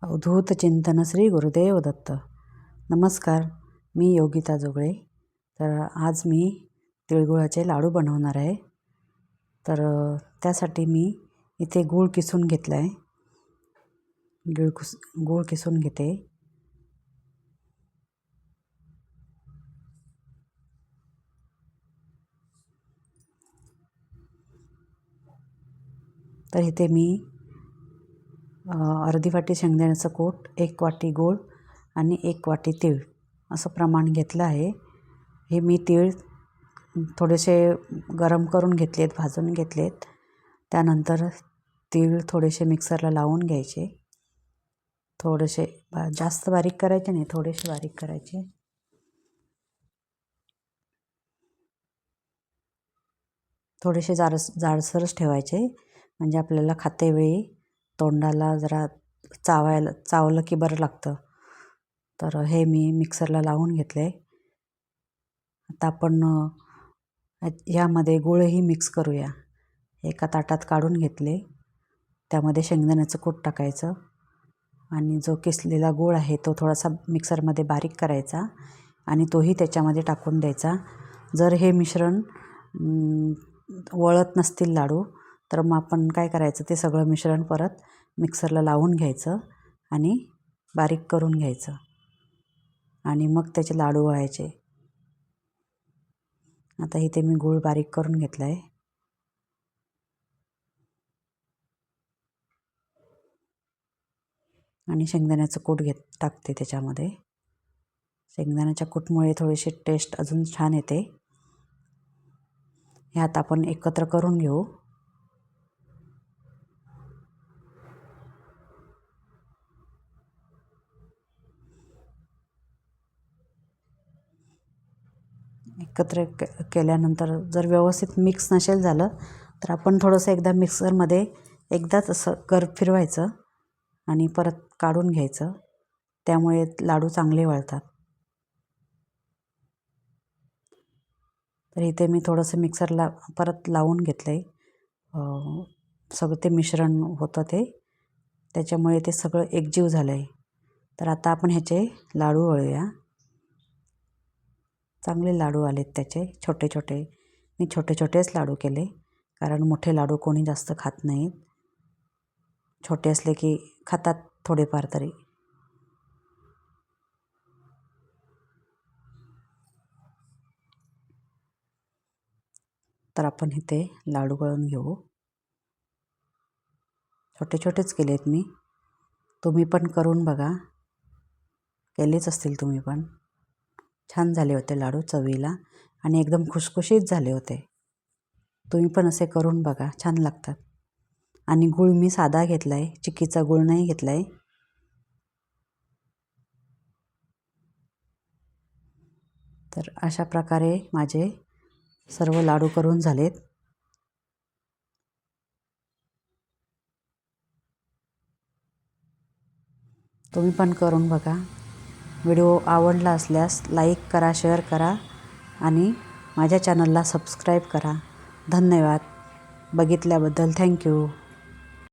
अवधूत चिंतन श्री गुरुदेव दत्त. नमस्कार, मी योगिता जोगळे. तर आज मी तिळगुळाचे लाडू बनवणार आहे. तर त्यासाठी मी इथे गूळ किसून घेतला आहे. गूळ किसून घेते. तर इथे मी अर्धी वाटी शेंगदाण्याचं कूट, 1 वाटी गूळ आणि 1 वाटी तीळ असं प्रमाण घेतलं आहे. हे मी तीळ थोडेसे गरम करून घेतलेत, भाजून घेतलेत. त्यानंतर तीळ थोडेसे मिक्सरला लावून घ्यायचे. थोडेसे जास्त बारीक करायचे नाही, थोडेसे बारीक करायचे. थोडेसे जाडसरच ठेवायचे, म्हणजे आपल्याला खातेवेळी तोंडाला जरा चावलं की बरं लागतं. तर हे मी मिक्सरला लावून घेतले. आता आपण यामध्ये गूळही मिक्स करूया. एका ताटात काढून घेतले. त्यामध्ये शेंगदाण्याचं कूट टाकायचं आणि जो किसलेला गूळ आहे तो थोडासा मिक्सरमध्ये बारीक करायचा आणि तोही त्याच्यामध्ये टाकून द्यायचा. जर हे मिश्रण वळत नसतील लाडू, तर मग आपण काय करायचं, ते सगळं मिश्रण परत मिक्सरला लावून घ्यायचं आणि बारीक करून घ्यायचं आणि मग त्याचे लाडू वळायचे. आता इथे मी गूळ बारीक करून घेतला आहे आणि शेंगदाण्याचं कूट टाकते त्याच्यामध्ये. शेंगदाण्याच्या कूटमुळे थोडीशी टेस्ट अजून छान येते. ह्यात आपण एकत्र करून घेऊ. एकत्र केल्यानंतर जर व्यवस्थित मिक्स नसेल झालं तर आपण थोडंसं एकदा मिक्सरमध्ये एकदाच असं फिरवायचं आणि परत काढून घ्यायचं. त्यामुळे लाडू चांगले वळतात. तर इथे मी थोडंसं मिक्सरला परत लावून घेतलं आहे. सगळं ते मिश्रण होतं त्याच्यामुळे ते सगळं एकजीव झालं आहे. तर आता आपण ह्याचे लाडू वळूया. चांगले लाडू आलेत त्याचे, छोटे छोटे. मी छोटे छोटेच लाडू केले, कारण मोठे लाडू कोणी जास्त खात नाहीत. छोटे असले की खातात थोडेफार तरी. तर आपण इथे लाडू वळून घेऊ. छोटे छोटेच केलेत मी. तुम्ही पण करून बघा. केलेच असतील तुम्ही पण. छान झाले होते लाडू चवीला आणि एकदम खुसखुशीत झाले होते. तुम्ही पण असे करून बघा, छान लागतात. आणि गूळ मी साधा घेतला आहे, चिक्कीचा गूळ नाही घेतला आहे. तर अशा प्रकारे माझे सर्व लाडू करून झालेत. तुम्ही पण करून बघा. व्हिडिओ आवडला असल्यास लाईक करा, शेअर करा आणि माझ्या चॅनलला सबस्क्राईब करा. धन्यवाद. बघितल्याबद्दल थँक्यू.